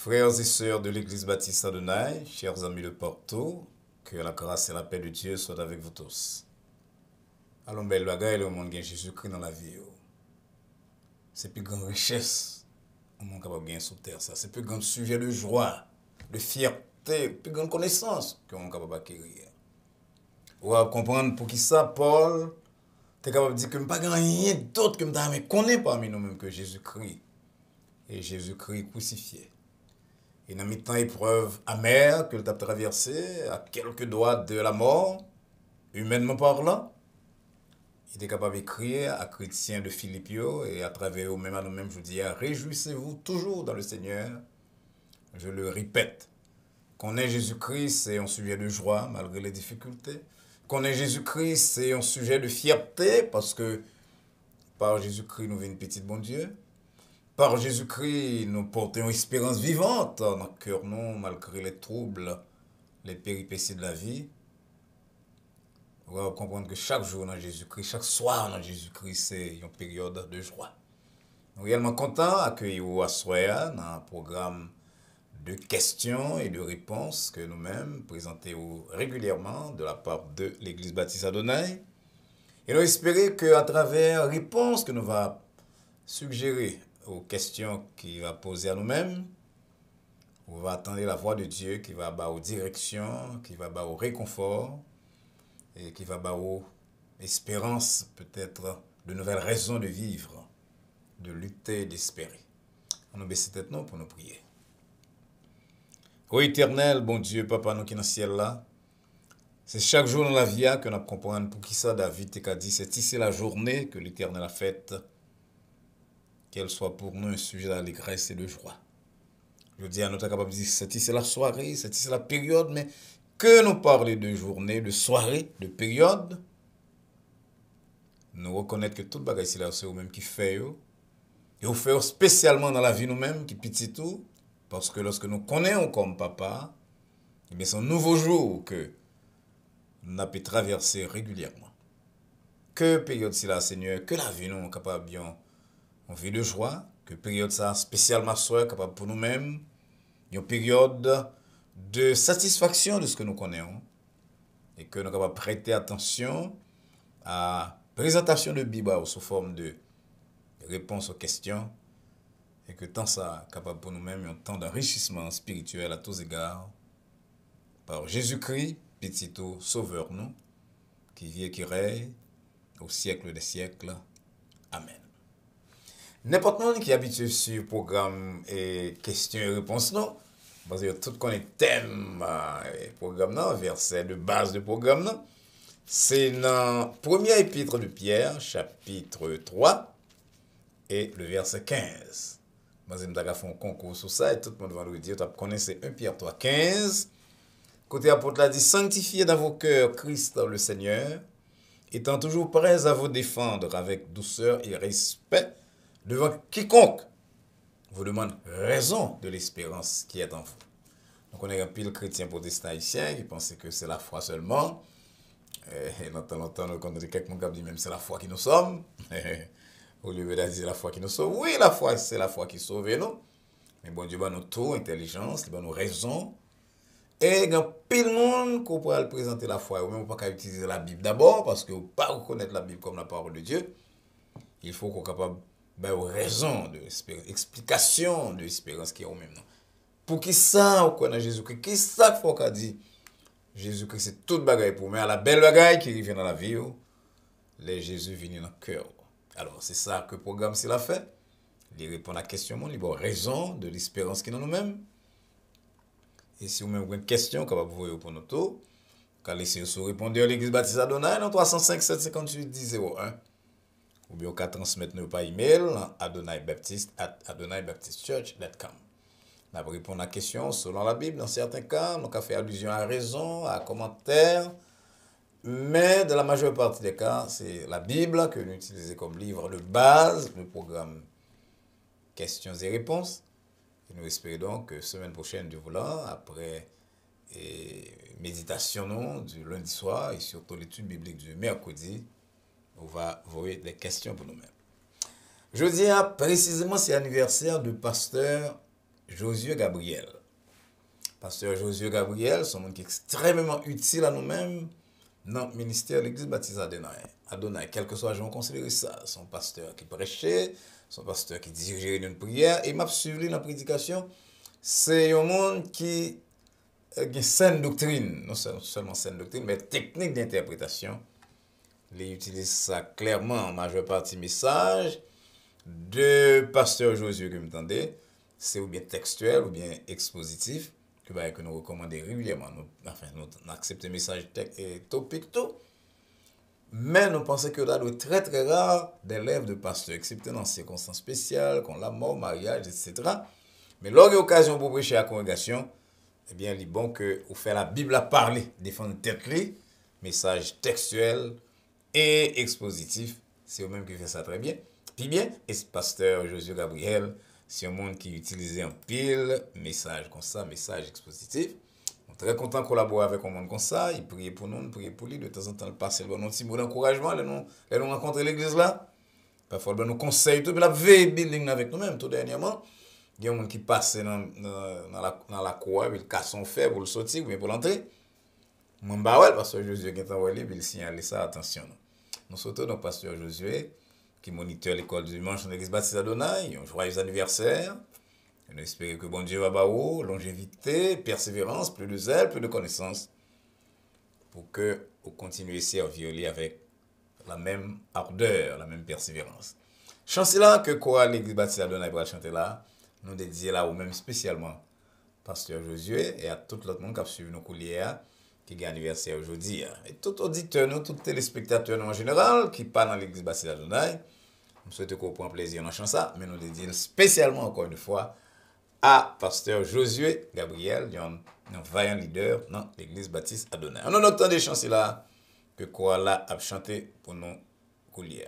Frères et sœurs de l'Église baptiste Adonai, chers amis de Porto, que la grâce et la paix de Dieu soient avec vous tous. Allons, belle bagaille, le monde gagne Jésus-Christ dans la vie. C'est plus grande richesse au monde capable de gagner sur terre. C'est plus grand sujet de joie, de fierté, plus grande connaissance que monde capable d'acquérir. Ou à comprendre pour qui ça, Paul, t'es capable de dire que je n'ai pas rien d'autre que je ne connais parmi nous-mêmes que Jésus-Christ. Et Jésus-Christ crucifié. Et dans mes temps épreuves amères que tu as traversées, à quelques doigts de la mort, humainement parlant, il était capable d'écrire à chrétiens de Philippio et à travers eux-mêmes à nous-mêmes, je vous dis, réjouissez-vous toujours dans le Seigneur. Je le répète, qu'on ait Jésus-Christ, c'est un sujet de joie malgré les difficultés. Qu'on ait Jésus-Christ, c'est un sujet de fierté parce que par Jésus-Christ, nous venons petit bon Dieu. Par Jésus-Christ, nous portons une espérance vivante dans notre cœur, non, malgré les troubles, les péripéties de la vie. On va comprendre que chaque jour dans Jésus-Christ, chaque soir dans Jésus-Christ, c'est une période de joie. Nous sommes réellement contents d'accueillir vous à soir dans un programme de questions et de réponses que nous-mêmes présentons régulièrement de la part de l'Église baptiste Adonai. Et nous espérons qu'à travers les réponses que nous allons suggérer aux questions qu'il va poser à nous-mêmes, on va attendre la voix de Dieu qui va avoir aux directions, qui va avoir au réconfort et qui va avoir aux espérances, peut-être de nouvelles raisons de vivre, de lutter, d'espérer. On nous baisse tête nous pour nous prier. Ô éternel, bon Dieu, Papa, nous qui dans le ciel là, c'est chaque jour dans la vie que nous comprenons pour qui ça David t'a dit, c'est ici la journée que l'Éternel a faite, qu'elle soit pour nous un sujet d'allégresse et de joie. Je dis à nous capable de dire, c'est ici la soirée, c'est ici la période, mais que nous parler de journée, de soirée, de période, nous reconnaître que toute bagaille ici là, c'est vous-même qui fait, et vous faites spécialement dans la vie nous-mêmes, qui petit tout, parce que lorsque nous connaissons comme papa, c'est un nouveau jour que nous avons pu traverser régulièrement. Que période c'est là, Seigneur, que la vie nous est capable bien, on vit de joie, que période ça spécialement soeur capable pour nous-mêmes, une période de satisfaction de ce que nous connaissons et que nous sommes capables de prêter attention à la présentation de Bible sous forme de réponse aux questions et que tant ça capable pour nous-mêmes un temps d'enrichissement spirituel à tous égards par Jésus-Christ, petit sauveur nous, qui vit et qui règne au siècle des siècles. Amen. N'importe qui qui est habitué sur le programme et questions et réponses, non? Parce que tout connaît thème et programme, non? Verset de base du programme, non? C'est dans le premier épître de Pierre, chapitre 3, et le verset 15. Moi, je vais faire un concours sur ça et tout le monde va nous dire, tu connaissez 1 Pierre 3, 15. Côté apôtre l'a dit, sanctifiez dans vos cœurs Christ le Seigneur, étant toujours prêts à vous défendre avec douceur et respect devant quiconque vous demande raison de l'espérance qui est en vous. Donc on est un pile chrétien protestant haïtien qui pense que c'est la foi seulement. Et dans longtemps, nous avons quelqu'un qui dit même c'est la foi qui nous sommes. Au lieu de dire la foi qui nous sauve. Oui, la foi, c'est la foi qui sauve nous. Mais bon Dieu, il nous tout, intelligence, il nous raison. Et il y a pile de monde qui peut présenter la foi. Ou même pas qu'à utiliser la Bible d'abord, parce que vous ne pouvez pas reconnaître la Bible comme la parole de Dieu. Il faut qu'on soit capable raison de explication de l'espérance qui est au même nom. Pour qui ça, on connaît Jésus-Christ, qui ça qu'il faut qu'on dise Jésus-Christ, c'est toute bagaille pour moi. La belle bagaille qui revient dans la vie, les Jésus viennent dans le cœur. Alors, c'est ça que le programme s'il a fait. Il répond à la question, il a raison de l'espérance qui est dans nous-mêmes. Et si vous avez une question, capable de vous pour nous tout, vous laissez sur répondre à l'Église baptiste Adonai dans 305 758 10 01. Ou bien qu'à transmettre nous par email adonaibaptiste@adonaibaptistechurch.com. On va répondre à la question selon la Bible. Dans certains cas, on a fait allusion à raison, à commentaire. Mais dans la majeure partie des cas, c'est la Bible que nous utilisons comme livre de base, le programme questions et réponses. Et nous espérons donc que semaine prochaine, Dieu voulant, après méditation du lundi soir et surtout l'étude biblique du mercredi, on va voir des questions pour nous-mêmes. Je dis précisément c'est l'anniversaire du pasteur Josué Gabriel. Pasteur Josué Gabriel, c'est un monde qui est extrêmement utile à nous-mêmes dans le ministère de l'Église baptiste Adonai. Quel que soit, je vais considérer ça. Son pasteur qui prêchait, son pasteur qui dirigeait une prière, et m'a suivi dans la prédication. C'est un monde qui a une saine doctrine, non seulement saine doctrine, mais technique d'interprétation. Il utilise ça clairement en majeure partie message de pasteur Josué que vous entendez. C'est ou bien textuel ou bien expositif que nous recommandons régulièrement. Nous acceptons les messages topiques tout. Mais nous pensons que là, c'est très très rare d'élèves de pasteurs, excepté dans circonstances spéciales, comme la mort, mariage, etc. Mais lors de l'occasion pour prêcher à la congrégation, eh bien, il est bon que vous faites la Bible à parler, défendre tête li, message textuel et expositif. C'est eux-mêmes qui fait ça très bien. Puis bien, et ce pasteur Josué Gabriel, c'est un monde qui utilise un pile message comme ça, message expositif. On est très content de collaborer avec un monde comme ça. Il prie pour nous, il prie pour lui. De temps en temps, il passe le petit mot d'encouragement. Nous rencontrer l'église là. Parfois, il nous conseille tout. Puis la veille building avec nous-mêmes, tout dernièrement. Il y a un monde qui passe dans la cour, il casse son fer pour le sortir ou bien pour l'entrer. Moi, ouais, pasteur Josué qui est envoyé, il signale ça, attention. Nous sautons donc pasteur Josué, qui moniteur l'école du dimanche dans l'église baptiste Adonai. Un joyeux anniversaire. Nous espérons que bon Dieu va baou, longévité, persévérance, plus de zèle, plus de connaissance, pour que vous continuiez à servir avec la même ardeur, la même persévérance. Chance là que quoi l'église baptiste Adonai va chanter là, nous dédions là ou même spécialement pasteur Josué et à tout l'autre monde qui a suivi nos couliers qui a anniversaire aujourd'hui. Et tout auditeur, nous, tout téléspectateur en général qui parle dans l'église baptiste Adonai, nous souhaitons qu'on prenne plaisir dans ça, mais nous dédions spécialement encore une fois à pasteur Josué Gabriel, un vaillant leader dans l'église baptiste Adonai. On a autant de chances là que quoi là a chanté pour nous couliers.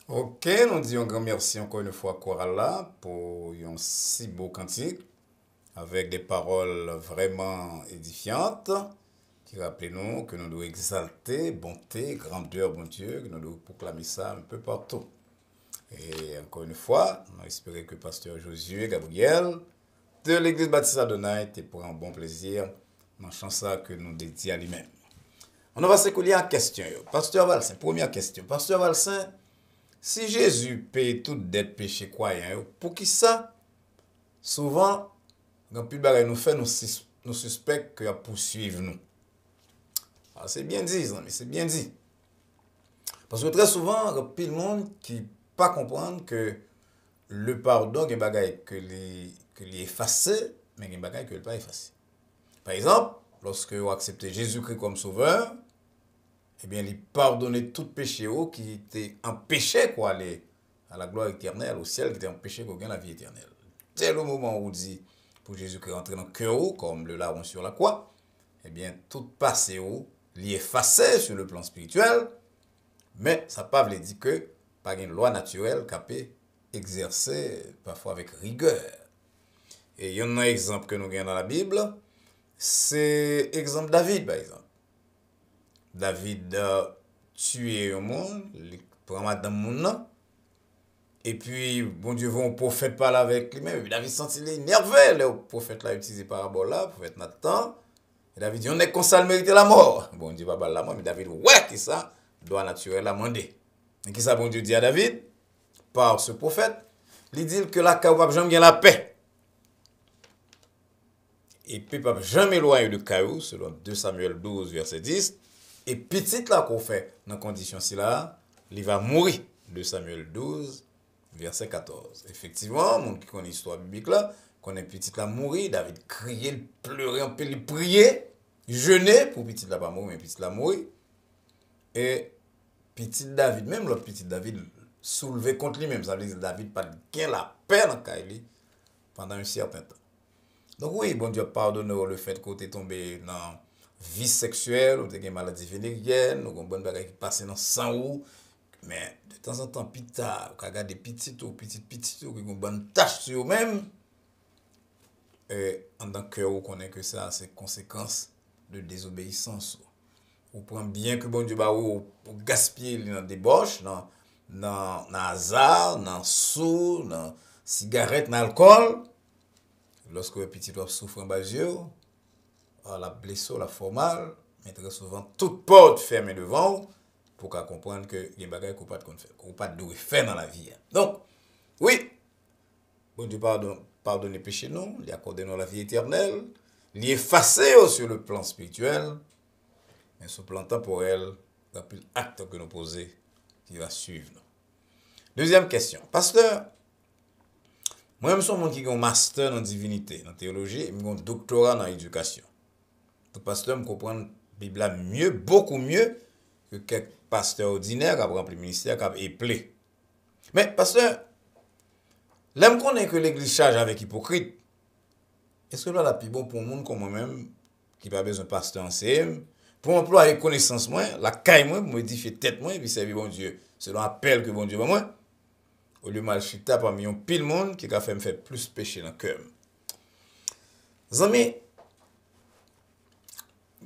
Ok, nous disons un grand merci encore une fois à Chorale pour un si beau cantique avec des paroles vraiment édifiantes qui rappellent nous que nous devons exalter bonté, grandeur, bon Dieu, que nous devons proclamer ça un peu partout. Et encore une fois, on espère que Pasteur Josué Gabriel de l'Église Baptiste Adonai te prend un bon plaisir dans la chanson que nous dédions à lui-même. On va s'écouler à la question. Pasteur Valsin, première question. Pasteur Valsin, si Jésus paye toute dette péché croyant, pour qui ça, souvent, quand plus de nous fait, nous suspectons qu'il a poursuivre nous. Alors, c'est bien dit, mais c'est bien dit. Parce que très souvent, il y a plus de monde qui ne pas comprendre que le pardon, il y a des bagailles que les effacé, mais il y a des bagailles que ne pas effacé. Par exemple, lorsque vous acceptez Jésus-Christ comme sauveur, eh bien, il pardonne tout péché qui était empêché quoi aller à la gloire éternelle, au ciel, qui était empêché qu'on gagne la vie éternelle. C'est le moment où on dit pour Jésus-Christ rentrer dans le cœur, comme le larron sur la croix, eh bien, tout passé l'y effacé sur le plan spirituel, mais ça ne veut pas dire que pas une loi naturelle qui peut exercer parfois avec rigueur. Et il y en a un exemple que nous avons dans la Bible, c'est l'exemple de David, par exemple. David a tué un monde, il prend madame monde, et puis, bon Dieu, un prophète parle avec lui-même, et David sentit énervé, le prophète l'a utilisé parabole là, le prophète Nathan, et David dit, on est comme ça, il mérite la mort. Bon Dieu, pas la mort, mais David, ouais, qui ça, doit naturel amender. Et qui ça, bon Dieu dit à David, par ce prophète, il dit que la caille, jamais gagne la paix. Et puis, pas jamais éloigner de caillou, selon 2 Samuel 12, verset 10. Et petit là qu'on fait, dans condition ci là, il va mourir. 2 Samuel 12, verset 14. Effectivement, mon qui connaît l'histoire biblique là, connaît petit là mourir, David criait, il pleurait un peu, il priait, il jeûnait pour petit là pas mourir, mais petit là mourir. Et petit David, même l'autre petit David, soulevé contre lui-même, ça veut dire que David pas gain la paix dans Kaili pendant un certain temps. Donc oui, bon Dieu pardonne le fait que tu es tombé dans vie sexuelle, ou tu as une maladie vénérienne, ou une bonne bagarre qui passe dans le sang ou, mais de temps en temps, pita, ou regarde des petits ou qui ont une bonne tâche sur eux-mêmes, et en tant que vous connaissez que ça, c'est conséquence de désobéissance. Ou prend bien que bon Dieu ou gaspiller dans des débauche, dans hasard, dans sous, dans cigarette, dans alcool. Lorsque le petit doit souffrir en bas yeux, la blessure, la formale, mais très souvent, toute porte fermée devant pour qu'à comprendre que il y a des bagages qu'on ne pas de faire dans la vie. Donc, oui, bon Dieu pardonne les péchés nous, il accorde nous la vie éternelle, il effacer sur le plan spirituel, mais sur le plan temporel, il y a plus d'acte que nous poser qui va suivre. Deuxième question. Pasteur, moi, je suis un qui a un master en divinité, en théologie, et un doctorat en éducation. Le pasteur me comprend la Bible mieux, beaucoup mieux que quelques pasteurs ordinaires qui ont rempli le ministère, qui ont éplé. Mais, pasteur, l'aime connaît que l'église charge avec hypocrite. Est-ce que là, la plus bon pour un monde comme moi-même, qui n'a pas besoin de pasteur en CM, pour employer connaissance moins, la caille moins, pour modifier tête moins, et puis servir bon Dieu, selon l'appel que bon Dieu va moi, au lieu de mal chita parmi un pile monde qui a fait me faire plus péché dans le cœur. Zami,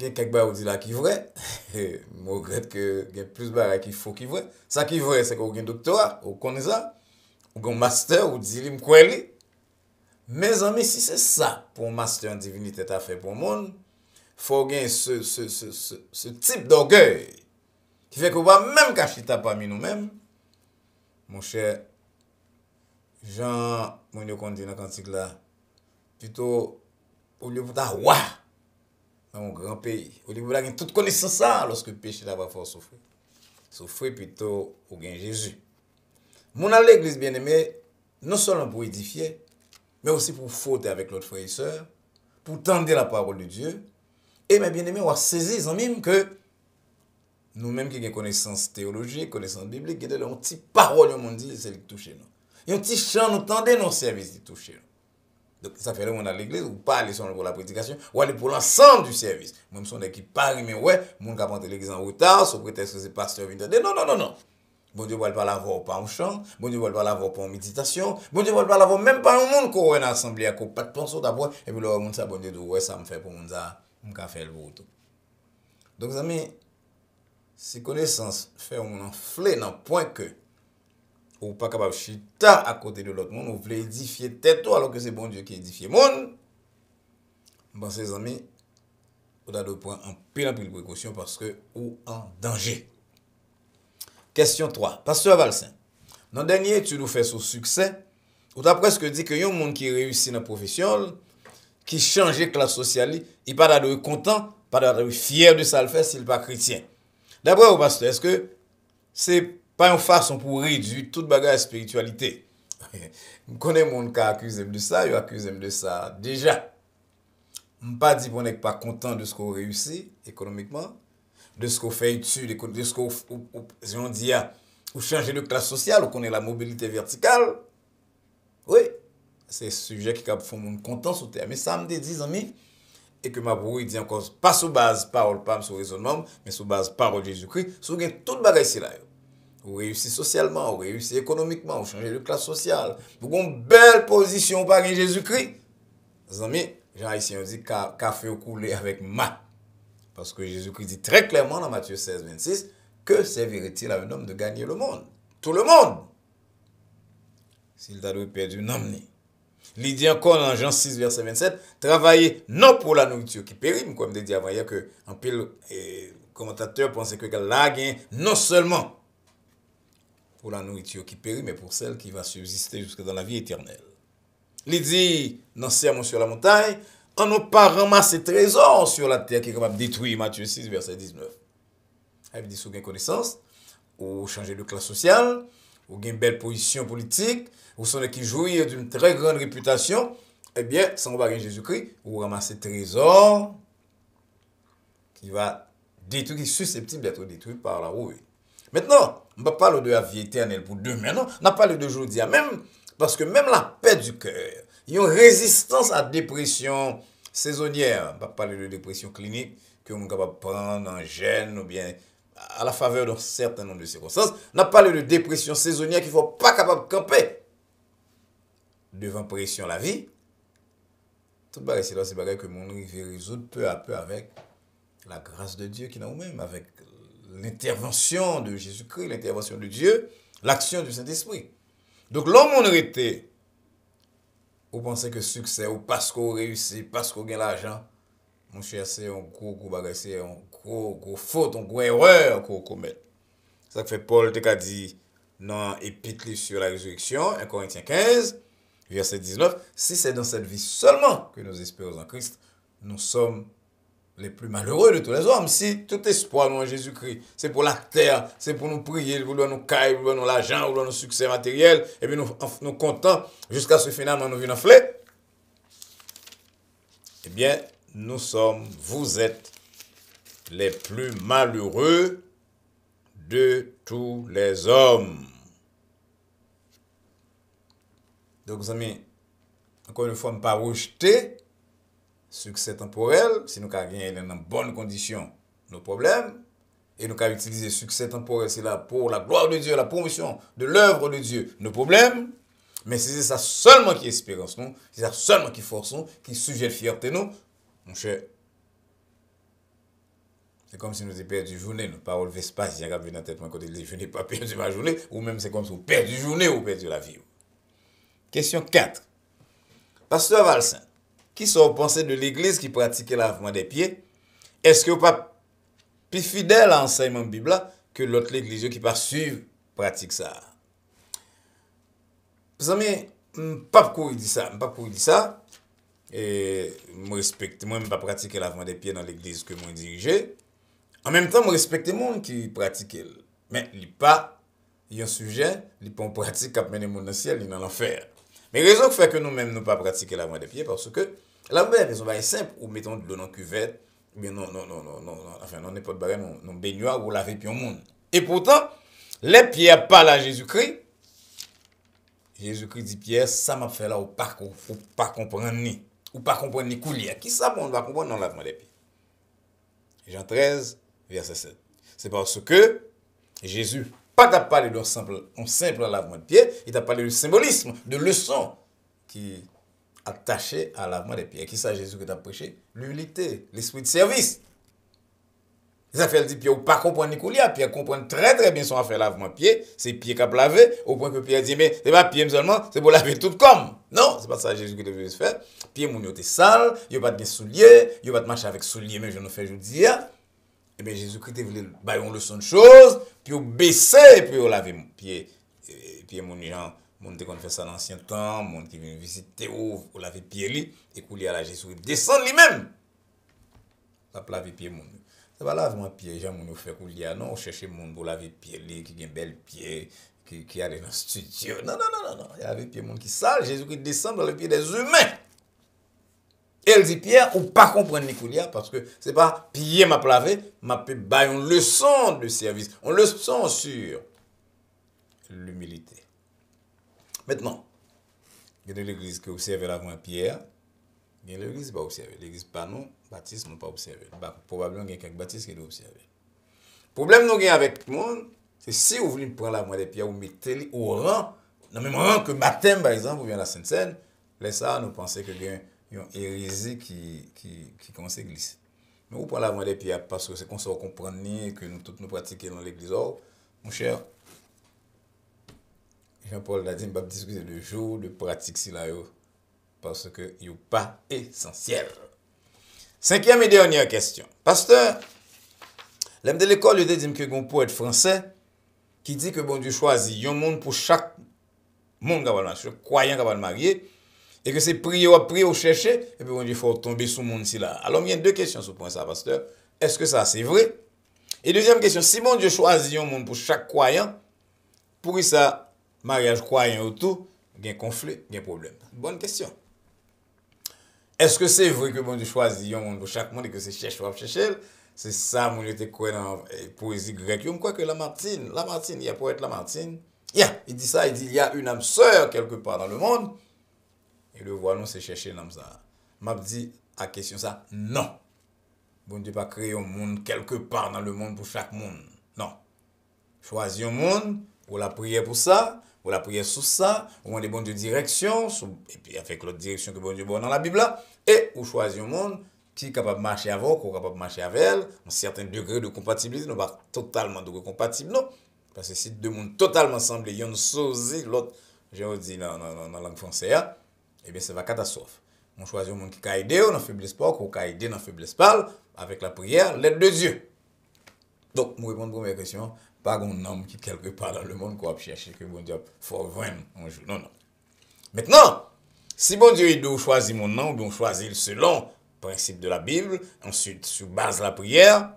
il y a quelques choses là qui sont vraies. Je regrette que il y a plus de choses qui faux qui sont vraies. Ça qui est vrai, c'est qu'on a un doctorat, on connaît ça, on a un master, on dit qu'il quoi. Mes amis, si c'est ça pour un master en divinité t'as fait pour le monde, il faut gagner ce type d'orgueil qui fait qu'on va même cacher ta parmi nous-mêmes. Mon cher Jean, mon dit dans le cantique là, plutôt au lieu de roi dans un grand pays, au lieu de toute connaissance ça, lorsque le péché d'abord fort souffrir. Souffrir plutôt au gain Jésus. Mon à l'église bien-aimé, non seulement pour édifier, mais aussi pour fauter avec l'autre frère et sœur, pour tendre la parole de Dieu. Et mes bien-aimés, on va saisir même que nous-mêmes qui avons connaissance théologique, connaissance biblique, qui avons une petite parole, on dit, c'est qui touche nous. Et un petit chant, nous tendez nos services qui touche nous. Donc, ça fait là, on a l'église, ou pas aller pour la prédication, ou aller pour l'ensemble du service. Même si on est qui parle, mais ouais, mon qui a l'église en retard, sous prétexte que c'est pasteur vient de non, non, non, non. Bon Dieu va pas l'avoir par un chant, bon Dieu va pas l'avoir par une méditation, bon Dieu va pas l'avoir même pas un monde qu'on a une assemblée, à pas de pensée d'abord, et puis le monde ça, bon Dieu, ouais, ça me fait pour mon ça, on va faire le vote. Donc, amis, si connaissance fait on enflé dans le point que ou pas capable de chita à côté de l'autre monde, ou voulez édifier tête alors que c'est bon Dieu qui édifie le monde. Bon, ses amis, vous avez prendre en pile précaution parce que ou en danger. Question 3. Pasteur Valsin, dans le dernier, tu nous fais sur succès, ou tu as presque dit que y a un monde qui réussit dans la profession, qui change de classe sociale, il pas d'être content, pas d'être fier de ça le faire s'il n'est pas chrétien. D'après vous, pasteur, est-ce que c'est pas une façon pour réduire toute bagarre de spiritualité? Je connais mon monde qui accuse de ça, il accuse de ça déjà. Je ne pas dire qu'on n'est pas content de ce qu'on réussit économiquement, de ce qu'on fait études, de ce qu'on dit, ou changer de classe sociale, ou qu'on ait la mobilité verticale. Oui, c'est un sujet qui font mon content sur terre. Mais ça me dit, 10 amis, et que ma brouille dit encore, pas sur base parole, pas sur raisonnement, mais sur base parole de Jésus-Christ, sur toute bagarre ici là. Vous réussissez socialement, vous réussissez économiquement, vous changez de classe sociale, vous avez une belle position par Jésus-Christ. Les amis, Jean Haïtien dit café au coulé avec ma. Parce que Jésus-Christ dit très clairement dans Matthieu 16, 26 que servirait-il à un homme de gagner le monde? Tout le monde. S'il t'a perdu un homme. Il dit encore dans Jean 6, verset 27, travaillez non pour la nourriture qui périt, comme je dit avant hier que un pile commentateur pensait que la gain non seulement pour la nourriture qui périt, mais pour celle qui va subsister jusque dans la vie éternelle. Il dit dans Sermon sur la montagne, on n'a pas ramassé trésor sur la terre qui est capable de détruire, Matthieu 6, verset 19. Il dit, si vous avez connaissance, ou changer de classe sociale, ou avez une belle position politique, ou sont qui jouissent d'une très grande réputation, eh bien, sans vous Jésus-Christ, vous ramassez trésor qui va détruire, qui est susceptible d'être détruit par la rouille. Maintenant, on ne va pas parler de la vie éternelle pour demain, non? On a parlé de aujourd'hui, même, parce que même la paix du cœur, il y a une résistance à la dépression saisonnière. On ne va pas parler de dépression clinique que on est capable de prendre en gène ou bien à la faveur d'un certain nombre de circonstances. On a parlé de dépression saisonnière qu'il ne faut pas capable de camper devant pression la vie. Tout bagage c'est là, c'est bagage que mon arrive résoudre peu à peu avec la grâce de Dieu qui est en nous-mêmes, avec l'intervention de Jésus-Christ, l'intervention de Dieu, l'action du Saint-Esprit. Donc l'homme on arrêté, vous pensez que succès, ou parce qu'on réussit, parce qu'on gagne l'argent, mon cher, c'est un gros bagage, c'est un gros faute, un gros erreur qu'on commet. Ça fait Paul te dit dans l'épître sur la résurrection, 1 Corinthiens 15, verset 19, si c'est dans cette vie seulement que nous espérons en Christ, nous sommes les plus malheureux de tous les hommes. Si tout espoir nous en Jésus-Christ, c'est pour la terre, c'est pour nous prier, pour nous cailler, pour nous l'argent, pour nous succès matériel, et puis nous contents jusqu'à ce finalement nous venons enfler, eh bien, vous êtes les plus malheureux de tous les hommes. Donc, vous amis, encore une fois, ne pas rejeter succès temporel, si nous avons gagné dans bonnes conditions nos problèmes, et nous avons utilisé succès temporel, c'est là pour la gloire de Dieu, la promotion de l'œuvre de Dieu, nos problèmes, mais si c'est ça seulement qui espérance nous, c'est ça seulement qui force nous, qui sujet de fierté nous, mon cher, c'est comme si nous avions perdu une journée, nous pas relevé ce pas, si y a dans la tête, je n'ai pas perdu ma journée, ou même c'est comme si vous perdu une journée ou perdu la vie. Question 4. Pasteur Valsin, qui sont pensés de l'église qui pratiquait le lavement des pieds? Est-ce que vous pas plus fidèle à l'enseignement biblique que l'autre église qui pas suivre pratique ça? Vous savez, pas pour dire ça, et moi respecte, moi même pas pratiquer lavement des pieds dans l'église que moi dirigeais. En même temps, moi respecte les gens qui pratiquent. Mais il pas un sujet, il pas en pratique qui mener mon dans le ciel, il dans l'enfer. Mais raison qui fait que nous-mêmes nous pas pratiquer lavement des pieds parce que lavement des pieds c'est simple, ou mettons de l'eau dans cuvette, mais non, enfin non n'importe quoi, non baignoire ou laver pieds au monde. Et pourtant, les pieds parlent à Jésus-Christ. Jésus-Christ dit Pierre, ça m'a fait là ou pas comprendre ni. Ou pas comprendre ni coulier. Qui ça, on va comprendre dans lavement des pieds? Jean 13, verset 7. C'est parce que Jésus, pas t'a parlé d'un simple lavement de pieds, il t'a parlé du symbolisme, de leçon qui attaché à lavement des pieds. Qui ça, Jésus, que t'a prêché? L'humilité, l'esprit de service. Ça fait dit Pierre, ou pas comprendre Nicolas, Pierre comprend très très bien son affaire lavement pied, c'est pied qui a lavé, au point que Pierre dit, mais c'est pas pied seulement, c'est pour laver tout comme. Non, c'est pas ça Jésus qui devait faire. Pied mon yo te sale, yo pas de souliers, yo pas de marcher avec souliers, mais je ne fais je dis. Et bien Jésus-Christ voulait bailler une leçon de choses, puis au baisser, puis au laver pied. Pied mon gens, mon te qu'on fait ça dans l'ancien temps, mon qui vient visiter ou laver pied li, et couler à la Jésus descend lui-même. Ça laver pied mon. C'est pas lavement pied, gens nous fait couler non, chercher monde pour laver pied qui a bel pied qui allait dans le studio. Non, il y avait pied monde qui sale, Jésus-Christ descend dans le pied des humains. Et elle dit Pierre ou pas comprendre Nicolas parce que c'est pas pied m'a lavé, m'a peut bailler une leçon de service, une leçon sur l'humilité. Maintenant, il y a l'église qui observe l'avant Pierre. Il y a l'église pas observer. L'église pas non, baptiste non pas observer. Probablement il y a quelques baptistes qui doivent observer. Le problème nous gagne avec tout le monde, c'est si vous voulez prendre la moitié des pierres ou mettez au rang, dans le même rang que baptême par exemple ou bien la Sainte Seine, là ça nous pensons que il y a une hérésie qui commence à glisser. Mais vous prenez la moitié des pierres parce que c'est qu'on se comprendre que nous tous nous pratiquons dans l'église. Oh, mon cher Jean-Paul a dit, je vais discuter de jour de pratique si là parce que il n'est pas essentiel. Cinquième et dernière question. Pasteur, l'homme de l'école, il dit que un poète français qui dit que bon Dieu choisit un monde pour chaque monde qui va le marier, chaque croyant qui va le marier, et que c'est prier ou chercher, et puis bon Dieu faut tomber sur le monde ci là. Alors il y a deux questions sur ce point ça, pasteur. Est-ce que ça c'est vrai? Et deuxième question, si bon Dieu choisit un monde pour chaque croyant, pour ça, mariage croyant ou tout, il y a un conflit, il y a un problème. Bonne question. Est-ce que c'est vrai que bon Dieu choisit un monde pour chaque monde et que c'est chercher ou chercher? C'est ça, mon était quoi dans la poésie grecque. Je crois que Lamartine, il y a poète Lamartine. Il dit ça, il dit il y a une âme sœur quelque part dans le monde. Et le voilà, c'est chercher l'âme ça. M'a dit à question ça, non. Bon Dieu pas créé un monde quelque part dans le monde pour chaque monde. Non. Choisis un monde, ou la prière pour ça, ou la prière sur ça, ou on des bonnes de direction, et puis avec l'autre direction que bon Dieu donne dans la Bible là, et ou choisir un monde qui est capable de marcher avec, ou capable de marcher avec elle, un certain degré de compatibilité, non pas totalement de compatible, non. Parce que si deux mondes totalement semblent, il y a une sosie, l'autre, j'ai dit dans la langue française, eh bien c'est une catastrophe. On choisit un monde qui a aidé dans la faiblesse pas, ou qui a aidé dans la faiblesse pas, avec la prière, l'aide de Dieu. Donc, moi, répondre à la première question, pas un homme qui quelque part dans le monde qu'on va chercher que bon Dieu faut vraiment un jour. Non. Maintenant, si bon Dieu il doit choisir mon nom, ou bien choisir selon le principe de la Bible, ensuite sur base de la prière,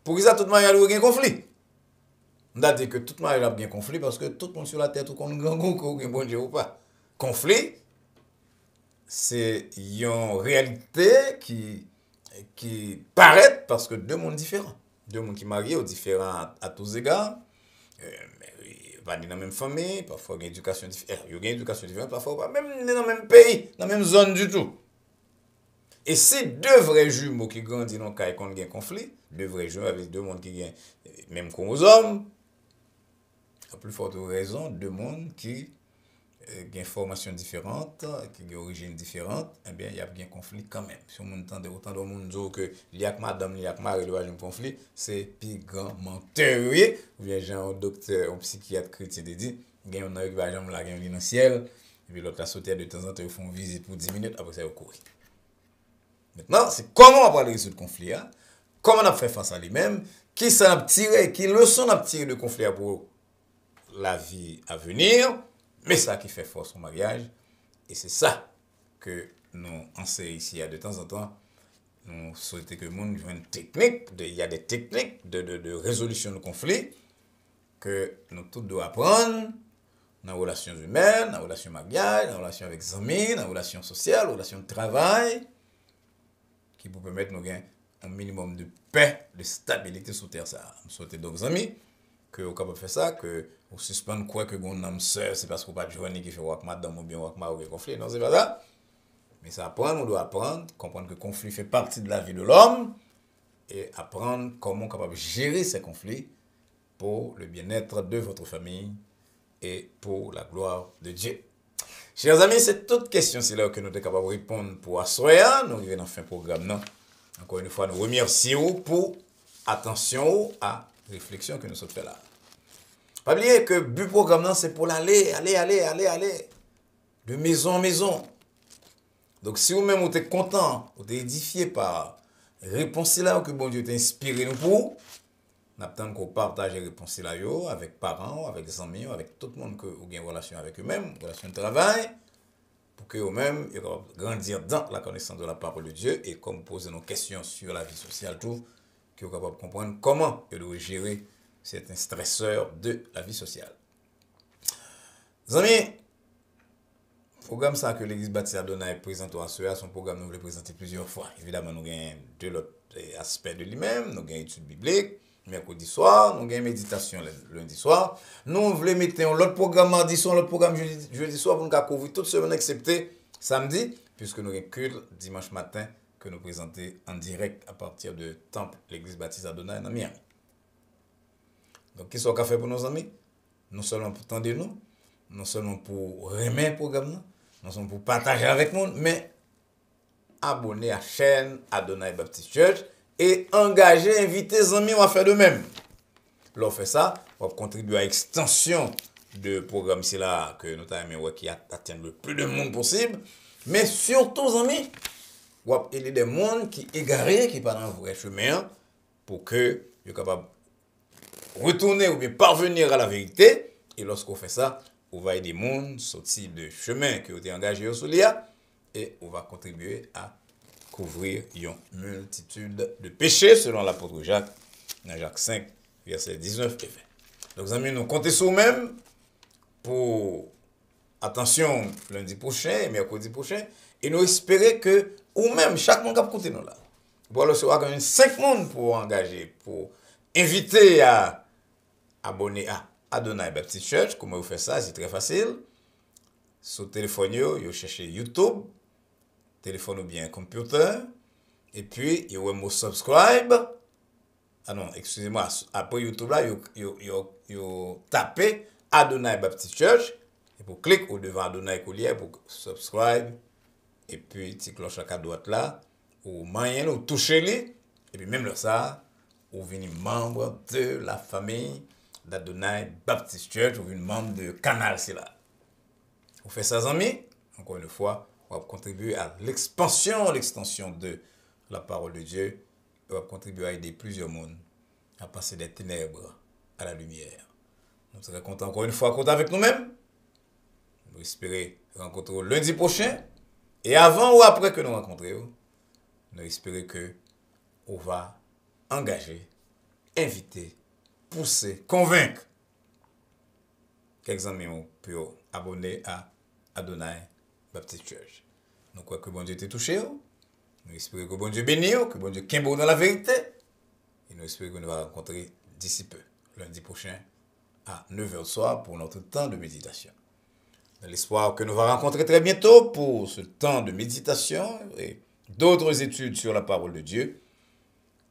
pour ça tout mariage a un conflit. On a dit que tout mariage a un conflit parce que tout le monde sur la terre tout qu'on gagne bon Dieu ou pas. Conflit, c'est une réalité qui paraît parce que deux mondes différents. Deux mondes qui marient aux différents à tous égards. Pas dans la même famille, parfois il y a une éducation différente. Il y a une éducation différente, parfois pas même dans le même pays, dans la même zone du tout. Et si deux vrais jumeaux qui grandissent dans le cas et qu'on a un conflit, deux vrais jumeaux avec deux mondes qui ont même chromosomes, à plus forte raison, deux mondes qui ont une formation différente, qui ont une origine différente, eh bien, il y a un conflit quand même. Si on entend autant de monde dire que il y a que madame, il y a que mari, il y a un conflit, c'est plus grand menteur. Ou bien, j'ai un docteur, un psychiatre chrétien qui dit, il y a un qui va jamais la gagne dans le ciel, et puis l'autre a sauté de temps en temps, ils font une visite pour 10 minutes, après ça, ils courent. Maintenant, c'est comment on va résoudre ce conflit, comment on a fait face à lui-même, qui s'en a tiré, qui leçon a tiré de conflit pour la vie à venir. Mais ça qui fait force au mariage, et c'est ça que nous enseignons ici de temps en temps, nous souhaitons que le monde joue une technique, il y a des techniques de résolution de conflits que nous tous devons apprendre dans les relations humaines, dans les relations mariage, dans les relations avec les amis, dans les relations sociales, dans les relations de travail, qui vous permettre de nous gagner un minimum de paix, de stabilité sur terre. Je souhaite donc, les amis, que vous capable faire ça, que vous suspendez quoi que vous n'avez sœur, c'est parce que vous n'avez pas de journée qui fait avec madame ou bien avec mari conflit. Non, c'est pas ça. Mais ça apprendre, on doit apprendre, comprendre que le conflit fait partie de la vie de l'homme et apprendre comment on est capable de gérer ces conflits pour le bien-être de votre famille et pour la gloire de Dieu. Chers amis, c'est toute question, c'est là que nous sommes capables de répondre pour asseoir. Nous arrivons dans la fin du programme. Non? Encore une fois, nous remercions pour attention à la réflexion que nous sommes fait là. Pas oublier que le but du programme, c'est pour aller, de maison en maison. Donc, si vous-même, vous êtes content, vous êtes édifié par la réponse là que bon Dieu t'a inspiré nous pour, nous attendons qu'on partage les réponses là avec parents, avec les amis, avec tout le monde que vous avez une relation avec eux-mêmes, une relation de travail, pour que vous-même grandir dans la connaissance de la parole de Dieu et comme poser nos questions sur la vie sociale, tout, que vous êtes capable de comprendre comment vous devez gérer certains stresseurs de la vie sociale. Les amis, le programme ça que l'Église baptiste Adonai présente à ce son programme nous le présenter plusieurs fois. Évidemment, nous avons deux autres aspects de lui-même, nous avons étude biblique, mercredi soir, nous avons méditation lundi soir. Nous voulons mettre l'autre programme mardi soir, l'autre programme jeudi soir pour nous couvrir toute semaine excepté samedi, puisque nous avons culte dimanche matin que nous présentons en direct à partir de Temple, l'Église baptiste Adonai dans Miami. Donc, qu'est-ce qu'on a fait pour nos amis? Non seulement pour tendre nous, non seulement pour remettre le programme, non seulement pour partager avec nous, mais abonner à la chaîne Adonai Baptist Church et engager, inviter les amis à faire de même. L'on fait ça, on va contribuer à l'extension de programme ici là que nous avons qui atteint le plus de monde possible, mais surtout, les amis, on va aider des gens qui sont égarés, qui sont pas dans le vrai chemin, pour que soient capables de retourner ou bien parvenir à la vérité. Et lorsqu'on fait ça, on va aider les gens sortir de chemin que vous avez engagé sur l'IA et on va contribuer à couvrir une multitude de péchés selon l'apôtre Jacques, dans Jacques 5, verset 19 et 20. Donc, les amis, nous comptons sur nous-mêmes pour, attention, lundi prochain et mercredi prochain, et nous espérons que, ou même, chaque monde qui a écouté nous là, pour recevoir quand même 5 personnes pour engager, pour inviter à abonner à Adonai Baptist Church. Comment vous faites ça? C'est très facile. Sur le téléphone, vous cherchez YouTube, téléphone ou bien computer, et puis vous avez subscribe. Ah non, excusez-moi, après YouTube là, vous tapez Adonai Baptist Church, et vous cliquez au devant Adonai Collier pour subscribe, et puis petit cloche à droite là, ou moyen, ou touchez-les, et puis même là ça, vous venez membre de la famille d'Adonai Baptist Church, vous venez membre de canal, c'est là. Vous faites ça, amis, encore une fois, on va contribuer à l'extension de la parole de Dieu, on va contribuer à aider plusieurs mondes à passer des ténèbres à la lumière. Nous serons contents encore une fois à compter avec nous-mêmes. Nous espérons rencontrer lundi prochain. Et avant ou après que nous rencontrions, nous espérons que on va engager, inviter, pousser, convaincre quelques amis pour abonner à Adonai Baptist Church. Nous croyons que bon Dieu t'est touché. Nous espérons que bon Dieu bénit, que bon Dieu qu'imbo dans la vérité. Et nous espérons que nous allons rencontrer d'ici peu, lundi prochain, à 9h soir pour notre temps de méditation. Dans l'espoir que nous allons rencontrer très bientôt pour ce temps de méditation et d'autres études sur la parole de Dieu,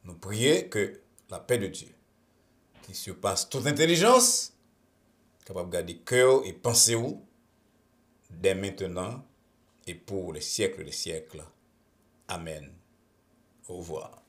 nous prions que la paix de Dieu, qui surpasse toute intelligence, capable de garder cœur et pensée dès maintenant et pour les siècles des siècles. Amen. Au revoir.